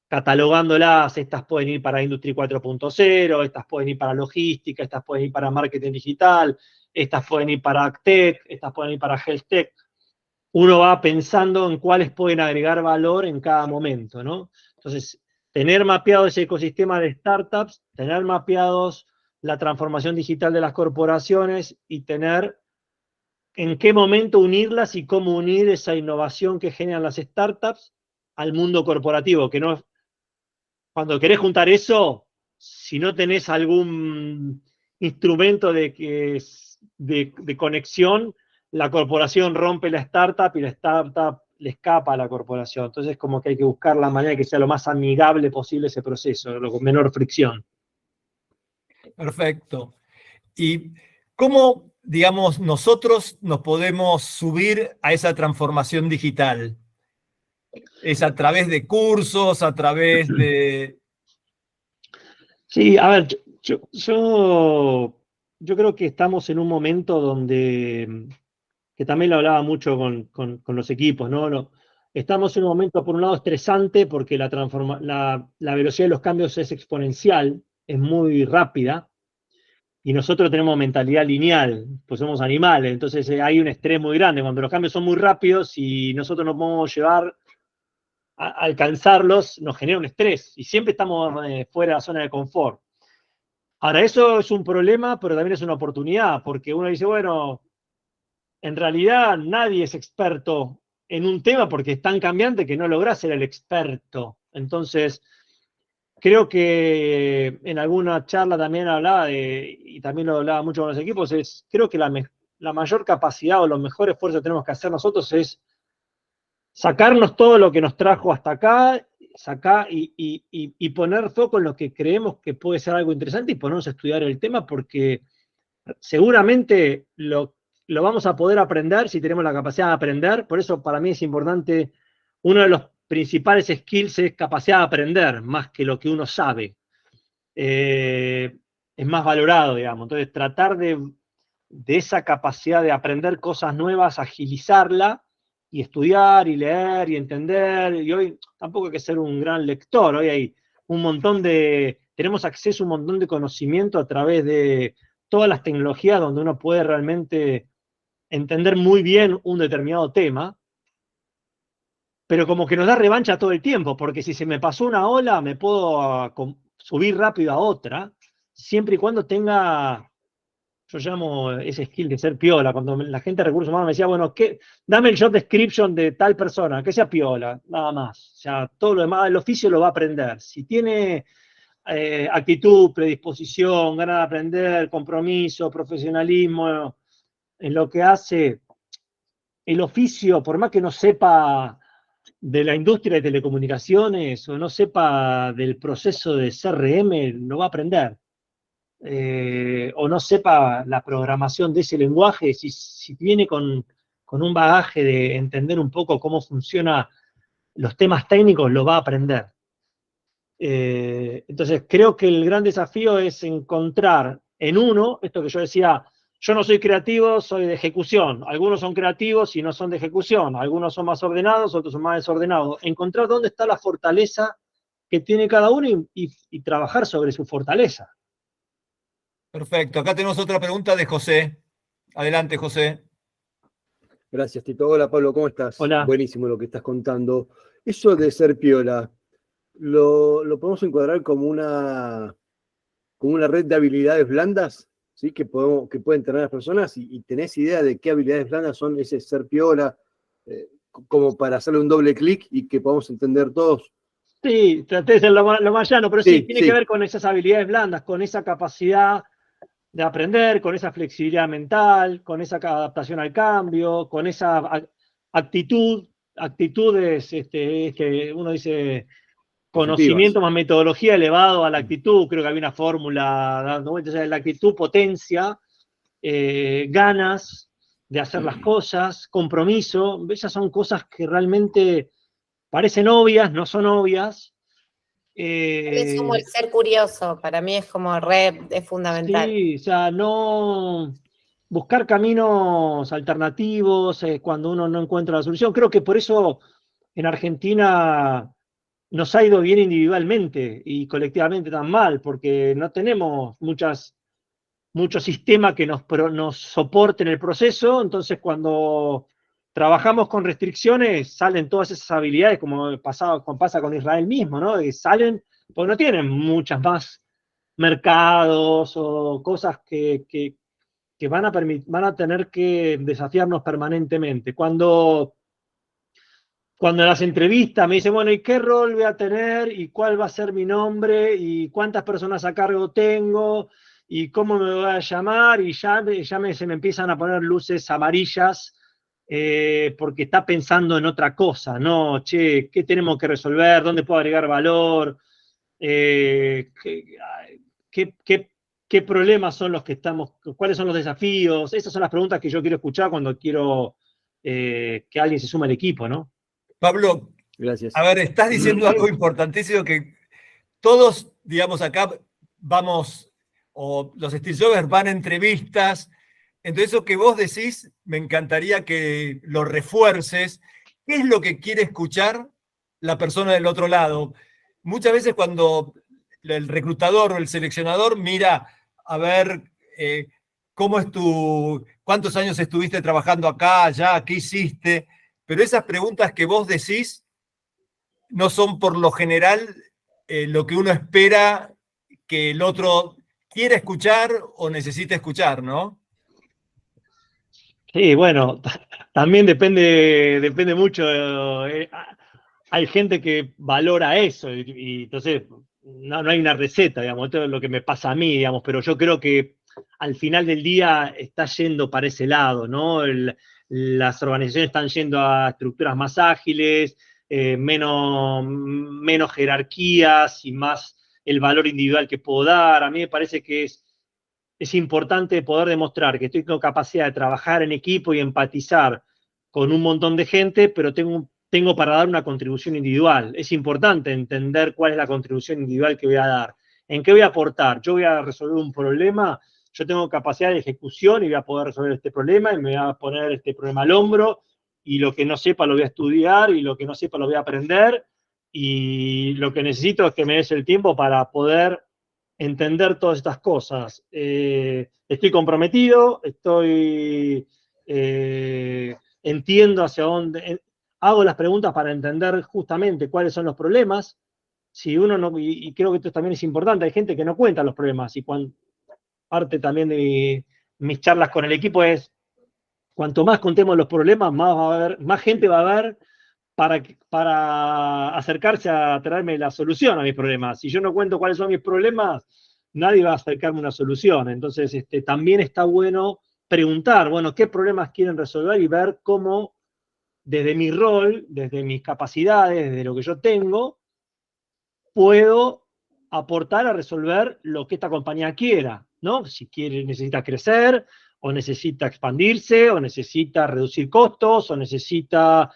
catalogándolas. Estas pueden ir para Industria 4.0, estas pueden ir para logística, estas pueden ir para marketing digital, estas pueden ir para AgTech, estas pueden ir para HealthTech. Uno va pensando en cuáles pueden agregar valor en cada momento, ¿no? Entonces, tener mapeado ese ecosistema de startups, tener mapeados la transformación digital de las corporaciones y tener en qué momento unirlas y cómo unir esa innovación que generan las startups al mundo corporativo, que no, cuando querés juntar eso, si no tenés algún instrumento de conexión, la corporación rompe la startup y la startup le escapa a la corporación. Entonces, como que hay que buscar la manera de que sea lo más amigable posible ese proceso, con menor fricción. Perfecto. ¿Y cómo, digamos, nosotros nos podemos subir a esa transformación digital? ¿Es a través de cursos, a través de...? Sí, a ver, yo creo que estamos en un momento donde, que también lo hablaba mucho con los equipos, ¿no? Estamos en un momento, por un lado, estresante porque la velocidad de los cambios es exponencial, es muy rápida, y nosotros tenemos mentalidad lineal, pues somos animales, entonces hay un estrés muy grande. Cuando los cambios son muy rápidos y nosotros no podemos llevar a alcanzarlos, nos genera un estrés y siempre estamos fuera de la zona de confort. Ahora, eso es un problema, pero también es una oportunidad, porque uno dice, bueno, en realidad nadie es experto en un tema porque es tan cambiante que no lográs ser el experto. Entonces, creo que en alguna charla también hablaba y también lo hablaba mucho con los equipos, creo que la mayor capacidad o los mejores esfuerzos que tenemos que hacer nosotros es sacarnos todo lo que nos trajo hasta acá, y poner foco en lo que creemos que puede ser algo interesante y ponernos a estudiar el tema, porque seguramente lo vamos a poder aprender si tenemos la capacidad de aprender. Por eso para mí es importante, uno de los principales skills es capacidad de aprender, más que lo que uno sabe. Es más valorado, digamos. Entonces, tratar de esa capacidad de aprender cosas nuevas, agilizarla, y estudiar, y leer, y entender. Y hoy tampoco hay que ser un gran lector, hoy hay tenemos acceso a un montón de conocimiento a través de todas las tecnologías donde uno puede realmente entender muy bien un determinado tema, pero como que nos da revancha todo el tiempo, porque si se me pasó una ola, me puedo subir rápido a otra, siempre y cuando tenga, yo llamo ese skill de ser piola. Cuando la gente de recursos humanos me decía, bueno, dame el job description de tal persona, que sea piola, nada más. O sea, todo lo demás, el oficio lo va a aprender. Si tiene actitud, predisposición, ganas de aprender, compromiso, profesionalismo en lo que hace, el oficio, por más que no sepa de la industria de telecomunicaciones o no sepa del proceso de CRM, lo va a aprender. O no sepa la programación de ese lenguaje, si viene con un bagaje de entender un poco cómo funcionan los temas técnicos, lo va a aprender. Entonces, creo que el gran desafío es encontrar en uno, esto que yo decía, yo no soy creativo, soy de ejecución. Algunos son creativos y no son de ejecución. Algunos son más ordenados, otros son más desordenados. Encontrar dónde está la fortaleza que tiene cada uno y trabajar sobre su fortaleza. Perfecto. Acá tenemos otra pregunta de José. Adelante, José. Gracias, Tito. Hola, Pablo, ¿cómo estás? Hola. Buenísimo lo que estás contando. Eso de ser piola, ¿lo podemos encuadrar como una red de habilidades blandas? ¿Sí? Que pueden tener las personas, y tenés idea de qué habilidades blandas son ese ser piola, como para hacerle un doble clic y que podamos entender todos. Sí, traté de ser lo más llano, pero sí, tiene sí. que ver con esas habilidades blandas, con esa capacidad de aprender, con esa flexibilidad mental, con esa adaptación al cambio, con esa actitudes, que uno dice conocimiento más metodología elevado a la actitud. Creo que había una fórmula dando vueltas, la actitud, potencia, ganas de hacer las cosas, compromiso. Esas son cosas que realmente parecen obvias, no son obvias. Es como el ser curioso, para mí es como es fundamental. Sí, o sea, no buscar caminos alternativos cuando uno no encuentra la solución. Creo que por eso en Argentina nos ha ido bien individualmente y colectivamente tan mal, porque no tenemos muchos sistemas que nos soporten el proceso. Entonces, cuando trabajamos con restricciones, salen todas esas habilidades, como pasa con Israel mismo, ¿no? Que salen, porque no tienen muchas más mercados o cosas que van a tener que desafiarnos permanentemente. Cuando en las entrevistas me dicen, bueno, ¿y qué rol voy a tener? ¿Y cuál va a ser mi nombre? ¿Y cuántas personas a cargo tengo? ¿Y cómo me voy a llamar? Y se me empiezan a poner luces amarillas, porque está pensando en otra cosa, ¿no? Che, ¿qué tenemos que resolver? ¿Dónde puedo agregar valor? ¿Qué problemas son los que estamos? ¿Cuáles son los desafíos? Esas son las preguntas que yo quiero escuchar cuando quiero que alguien se sume al equipo, ¿no? Pablo, gracias. A ver, estás diciendo algo importantísimo que todos, digamos, acá vamos, o los Steel Jobers van a entrevistas. Entonces, eso que vos decís, me encantaría que lo refuerces. ¿Qué es lo que quiere escuchar la persona del otro lado? Muchas veces cuando el reclutador o el seleccionador mira a ver ¿Cómo es cuántos años estuviste trabajando acá, allá, qué hiciste? Pero esas preguntas que vos decís no son por lo general lo que uno espera que el otro quiera escuchar o necesita escuchar, ¿no? Sí, bueno, también depende mucho. Hay gente que valora eso y entonces no hay una receta, digamos, esto es lo que me pasa a mí, digamos, pero yo creo que al final del día está yendo para ese lado, ¿no? Las organizaciones están yendo a estructuras más ágiles, menos jerarquías y más el valor individual que puedo dar. A mí me parece que es importante poder demostrar que tengo capacidad de trabajar en equipo y empatizar con un montón de gente, pero tengo para dar una contribución individual. Es importante entender cuál es la contribución individual que voy a dar. ¿En qué voy a aportar? Yo voy a resolver un problema, yo tengo capacidad de ejecución y voy a poder resolver este problema y me voy a poner este problema al hombro y lo que no sepa lo voy a estudiar y lo que no sepa lo voy a aprender y lo que necesito es que me des el tiempo para poder entender todas estas cosas. Estoy comprometido, entiendo hacia dónde, hago las preguntas para entender justamente cuáles son los problemas. Si uno no, y creo que esto también es importante, hay gente que no cuenta los problemas, y parte también de mis charlas con el equipo es, cuanto más contemos los problemas, más gente va a haber para acercarse a traerme la solución a mis problemas. Si yo no cuento cuáles son mis problemas, nadie va a acercarme a una solución. Entonces, también está bueno preguntar, bueno, qué problemas quieren resolver y ver cómo, desde mi rol, desde mis capacidades, desde lo que yo tengo, puedo aportar a resolver lo que esta compañía quiera, ¿no? Si necesita crecer, o necesita expandirse, o necesita reducir costos, o necesita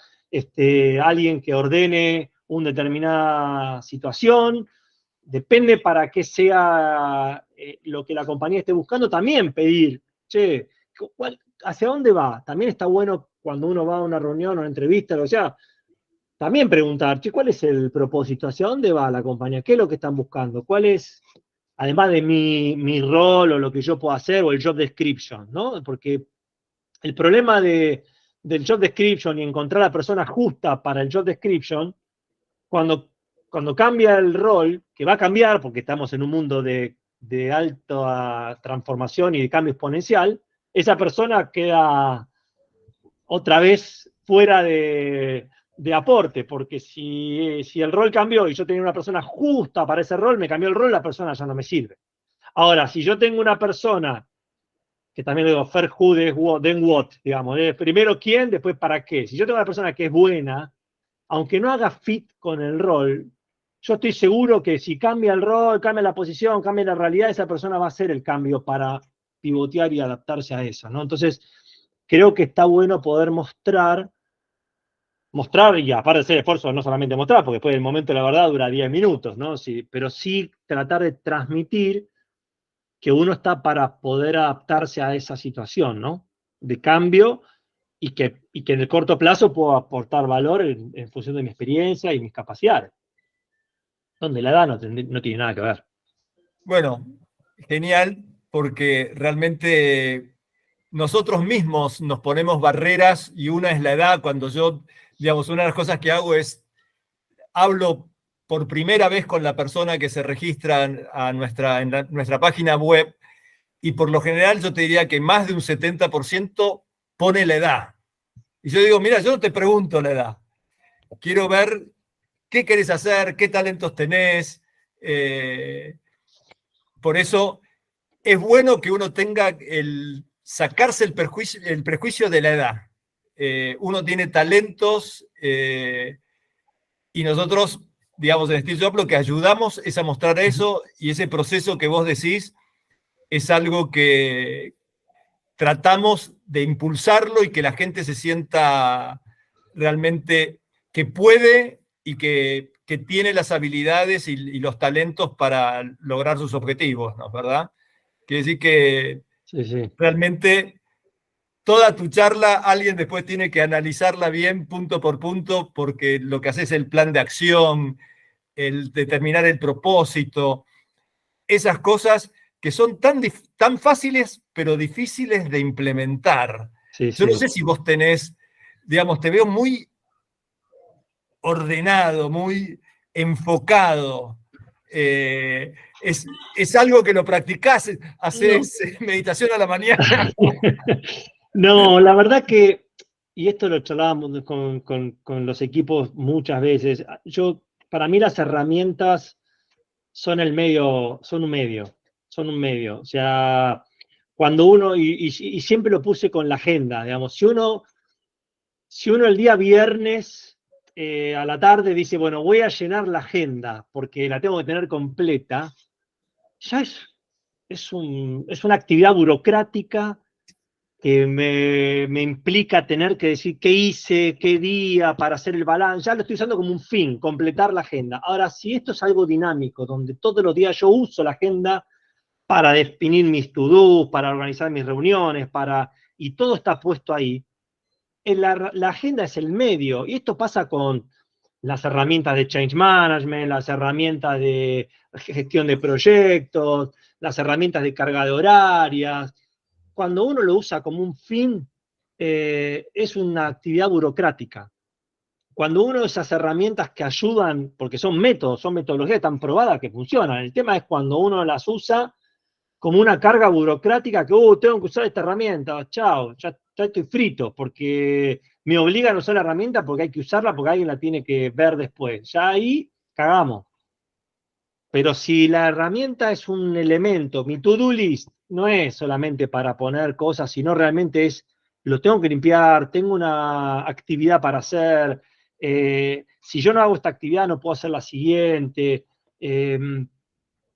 alguien que ordene una determinada situación. Depende para qué sea lo que la compañía esté buscando, también pedir, che, ¿hacia dónde va? También está bueno cuando uno va a una reunión o una entrevista, o sea, también preguntar, che, ¿cuál es el propósito? ¿Hacia dónde va la compañía? ¿Qué es lo que están buscando? ¿Cuál es, además de mi rol o lo que yo puedo hacer o el job description, ¿no? Porque el problema del job description y encontrar a la persona justa para el job description, cuando cambia el rol, que va a cambiar porque estamos en un mundo de alta transformación y de cambio exponencial, esa persona queda otra vez fuera de aporte, porque si el rol cambió y yo tenía una persona justa para ese rol, me cambió el rol, la persona ya no me sirve. Ahora, si yo tengo una persona, que también digo, first who, then what, digamos, primero quién, después para qué. Si yo tengo una persona que es buena, aunque no haga fit con el rol, yo estoy seguro que si cambia el rol, cambia la posición, cambia la realidad, esa persona va a hacer el cambio para pivotear y adaptarse a eso, ¿no? Entonces, creo que está bueno poder mostrar, y aparte de hacer esfuerzo, no solamente mostrar, porque después del momento de la verdad dura 10 minutos, ¿no? Sí, pero sí tratar de transmitir que uno está para poder adaptarse a esa situación, ¿no? De cambio y que en el corto plazo puedo aportar valor en función de mi experiencia y mis capacidades. Donde la edad no tiene nada que ver. Bueno, genial, porque realmente nosotros mismos nos ponemos barreras y una es la edad. Cuando yo, digamos, una de las cosas que hago es, hablo por primera vez con la persona que se registra en nuestra página web y por lo general yo te diría que más de un 70% pone la edad. Y yo digo, mira, yo no te pregunto la edad, quiero ver qué querés hacer, qué talentos tenés. Por eso es bueno que uno tenga sacarse el prejuicio de la edad. Uno tiene talentos y nosotros, digamos, en Steve Jobs lo que ayudamos es a mostrar eso, y ese proceso que vos decís es algo que tratamos de impulsarlo y que la gente se sienta realmente que puede y que tiene las habilidades y los talentos para lograr sus objetivos, ¿no? ¿Verdad? Quiere decir que sí. Realmente toda tu charla alguien después tiene que analizarla bien punto por punto, porque lo que haces es el plan de acción, el determinar el propósito, esas cosas que son tan fáciles, pero difíciles de implementar. Sí, Yo no sí. sé si vos tenés, digamos, te veo muy ordenado, muy enfocado. Es algo que lo practicás, haces meditación a la mañana. No, la verdad que, y esto lo charlábamos con los equipos muchas veces, para mí las herramientas son un medio. O sea, cuando uno, y siempre lo puse con la agenda, digamos, si uno el día viernes a la tarde dice, bueno, voy a llenar la agenda porque la tengo que tener completa, ya es una actividad burocrática que me implica tener que decir qué hice, qué día, para hacer el balance. Ya lo estoy usando como un fin, completar la agenda. Ahora, si esto es algo dinámico, donde todos los días yo uso la agenda para definir mis to-dos, para organizar mis reuniones, y todo está puesto ahí, la agenda es el medio. Y esto pasa con las herramientas de change management, las herramientas de gestión de proyectos, las herramientas de carga de horarias. Cuando uno lo usa como un fin, es una actividad burocrática. Cuando uno de esas herramientas que ayudan, porque son métodos, son metodologías tan probadas que funcionan, el tema es cuando uno las usa como una carga burocrática que, tengo que usar esta herramienta, chao, ya estoy frito, porque me obligan a usar la herramienta porque hay que usarla, porque alguien la tiene que ver después. Ya ahí cagamos. Pero si la herramienta es un elemento, mi to-do list no es solamente para poner cosas, sino realmente lo tengo que limpiar, tengo una actividad para hacer, si yo no hago esta actividad no puedo hacer la siguiente,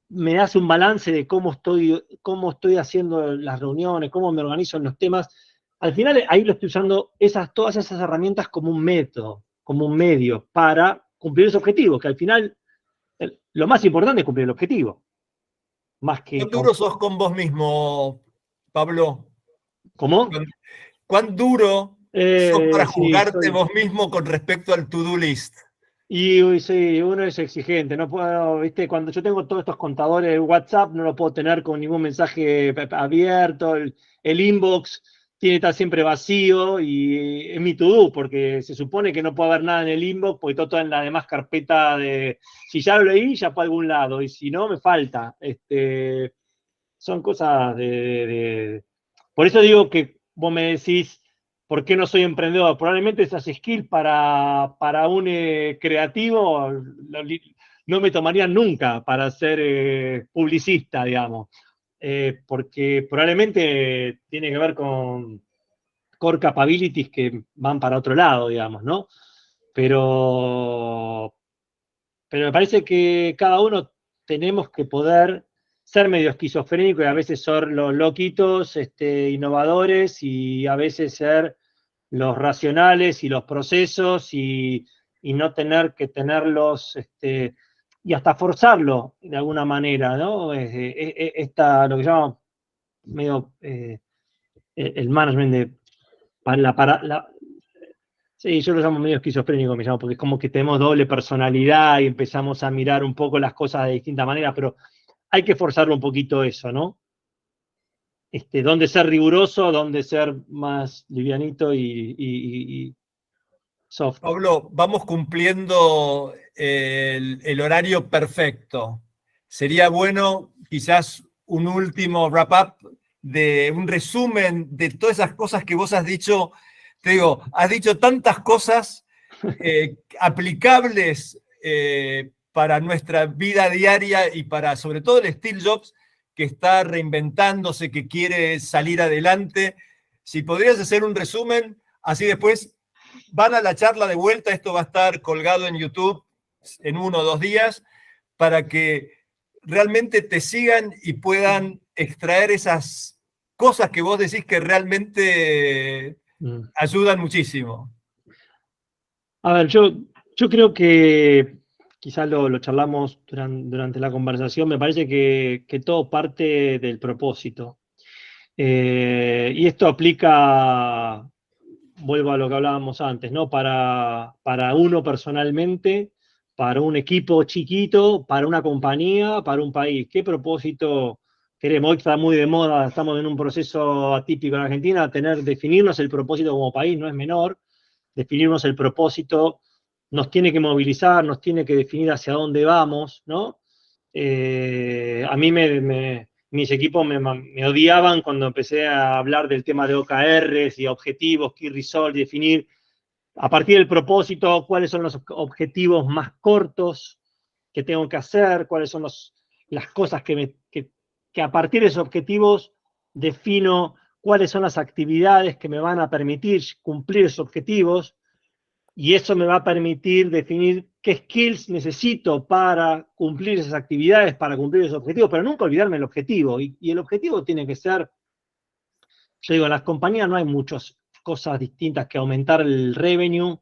me hace un balance de cómo estoy haciendo las reuniones, cómo me organizo en los temas. Al final ahí lo estoy usando todas esas herramientas como un método, como un medio para cumplir esos objetivos, que al final lo más importante es cumplir el objetivo. Más que. ¿Cuán duro sos con vos mismo, Pablo? ¿Cómo? ¿Cuán duro sos para Sí, juzgarte vos mismo con respecto al to-do list? Y sí, uno es exigente. No puedo, ¿viste? Cuando yo tengo todos estos contadores de WhatsApp, no lo puedo tener con ningún mensaje abierto. El inbox tiene que estar siempre vacío y es mi to-do, porque se supone que no puede haber nada en el inbox, porque todo en la demás carpeta de. Si ya lo leí, ya para algún lado, y si no, me falta. Son cosas Por eso digo que vos me decís, ¿por qué no soy emprendedor? Probablemente esas skills para un creativo no me tomarían nunca para ser publicista, digamos. Porque probablemente tiene que ver con core capabilities que van para otro lado, digamos, ¿no? Pero me parece que cada uno tenemos que poder ser medio esquizofrénico y a veces ser los loquitos, innovadores, y a veces ser los racionales y los procesos y no tener que tenerlos y hasta forzarlo de alguna manera, ¿no? Lo que llama medio el management sí, yo lo llamo medio esquizofrénico, me llamo, porque es como que tenemos doble personalidad y empezamos a mirar un poco las cosas de distinta manera, pero hay que forzarlo un poquito eso, ¿no? Dónde ser riguroso, dónde ser más livianito y soft. Pablo, vamos cumpliendo el horario perfecto. Sería bueno quizás un último wrap-up de un resumen de todas esas cosas que vos has dicho. Te digo, has dicho tantas cosas aplicables para nuestra vida diaria y para sobre todo el Steve Jobs, que está reinventándose, que quiere salir adelante. Si podrías hacer un resumen, así después van a la charla de vuelta, esto va a estar colgado en YouTube en 1 o 2 días, para que realmente te sigan y puedan extraer esas cosas que vos decís que realmente ayudan muchísimo. A ver, yo creo que quizás lo charlamos durante la conversación, me parece que todo parte del propósito. Y esto aplica, vuelvo a lo que hablábamos antes, ¿no? Para uno personalmente, para un equipo chiquito, para una compañía, para un país. ¿Qué propósito queremos, hoy está muy de moda, estamos en un proceso atípico en Argentina, definirnos el propósito como país no es menor, definirnos el propósito nos tiene que movilizar, nos tiene que definir hacia dónde vamos, ¿no? A mí mis equipos me odiaban cuando empecé a hablar del tema de OKRs y objetivos, Key Result, y definir a partir del propósito cuáles son los objetivos más cortos que tengo que hacer, cuáles son las cosas que a partir de esos objetivos defino cuáles son las actividades que me van a permitir cumplir esos objetivos, y eso me va a permitir definir qué skills necesito para cumplir esas actividades, para cumplir esos objetivos, pero nunca olvidarme el objetivo. Y el objetivo tiene que ser, yo digo, en las compañías no hay muchas cosas distintas que aumentar el revenue,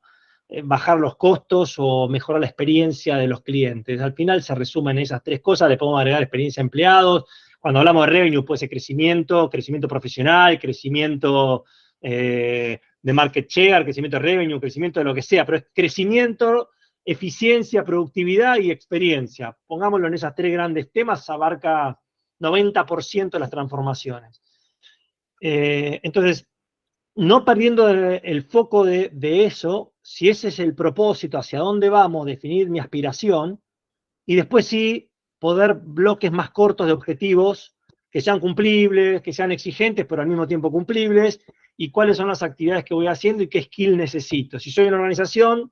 bajar los costos o mejorar la experiencia de los clientes. Al final se resumen esas tres cosas, le podemos agregar experiencia de empleados. Cuando hablamos de revenue puede ser crecimiento profesional, crecimiento de market share, crecimiento de revenue, crecimiento de lo que sea, pero es crecimiento, eficiencia, productividad y experiencia. Pongámoslo en esos tres grandes temas, abarca 90% de las transformaciones. Entonces, no perdiendo el foco de eso, si ese es el propósito, hacia dónde vamos, definir mi aspiración, y después sí poder bloques más cortos de objetivos que sean cumplibles, que sean exigentes, pero al mismo tiempo cumplibles, y cuáles son las actividades que voy haciendo y qué skill necesito. Si soy una organización,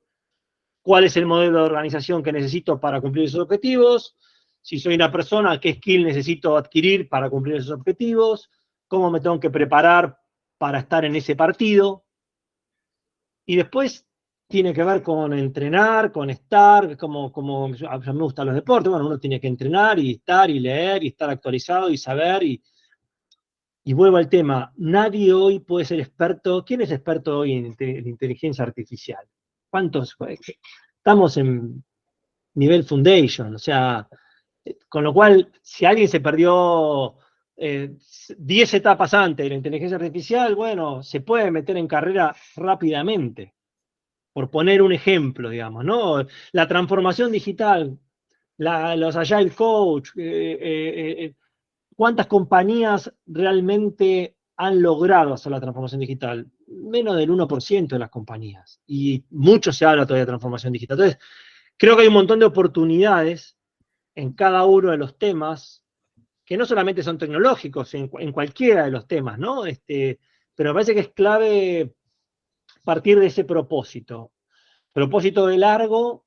cuál es el modelo de organización que necesito para cumplir esos objetivos. Si soy una persona, qué skill necesito adquirir para cumplir esos objetivos, cómo me tengo que preparar para estar en ese partido. Y después tiene que ver con entrenar, con estar, como a mí me gustan los deportes, bueno, uno tiene que entrenar y estar y leer y estar actualizado y saber. Y vuelvo al tema, nadie hoy puede ser experto. ¿Quién es experto hoy en inteligencia artificial? ¿Cuántos? Estamos en nivel foundation, o sea, con lo cual, si alguien se perdió 10 etapas antes de la inteligencia artificial, bueno, se puede meter en carrera rápidamente, por poner un ejemplo, digamos, ¿no? La transformación digital, los Agile Coach, ¿cuántas compañías realmente han logrado hacer la transformación digital? Menos del 1% de las compañías. Y mucho se habla todavía de transformación digital. Entonces, creo que hay un montón de oportunidades en cada uno de los temas, que no solamente son tecnológicos, en cualquiera de los temas, ¿no? Pero me parece que es clave partir de ese propósito. Propósito de largo,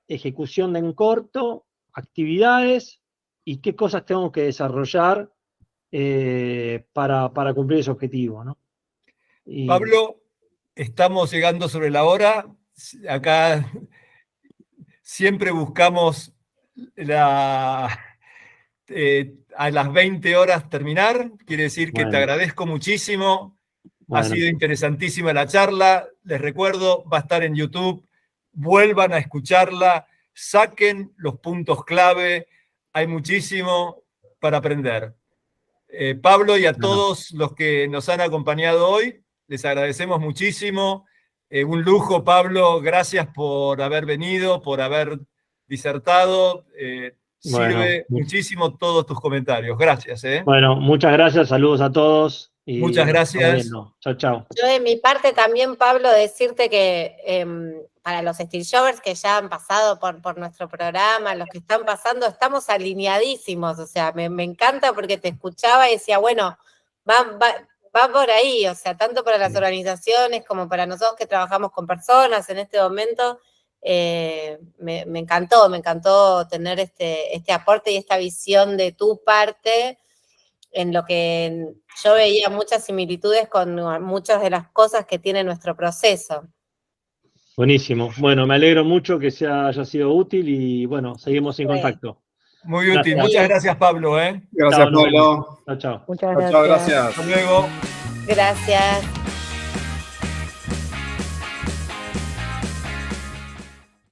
ejecución de en corto, actividades, y qué cosas tengo que desarrollar para cumplir ese objetivo, ¿no? Pablo, estamos llegando sobre la hora. Acá siempre buscamos a las 20 horas terminar. Quiere decir que te agradezco muchísimo. Ha sido interesantísima la charla. Les recuerdo, va a estar en YouTube. Vuelvan a escucharla. Saquen los puntos clave. Hay muchísimo para aprender. Pablo, y a todos los que nos han acompañado hoy, les agradecemos muchísimo. Un lujo, Pablo. Gracias por haber venido, por haber disertado. Sirve muchísimo todos tus comentarios. Gracias. Bueno, muchas gracias. Saludos a todos. Y muchas gracias. Chao, chao. Yo de mi parte también, Pablo, decirte que para los Steel Jovers que ya han pasado por nuestro programa, los que están pasando, estamos alineadísimos. O sea, me encanta porque te escuchaba y decía, bueno, va por ahí. O sea, tanto para las organizaciones como para nosotros que trabajamos con personas en este momento. Me encantó tener este aporte y esta visión de tu parte, en lo que yo veía muchas similitudes con muchas de las cosas que tiene nuestro proceso. Buenísimo. Bueno, me alegro mucho que haya sido útil y bueno, seguimos en contacto. Muy útil. Muchas gracias, Pablo. Gracias, Pablo. Chao, chao. Muchas gracias. Hasta luego. Gracias.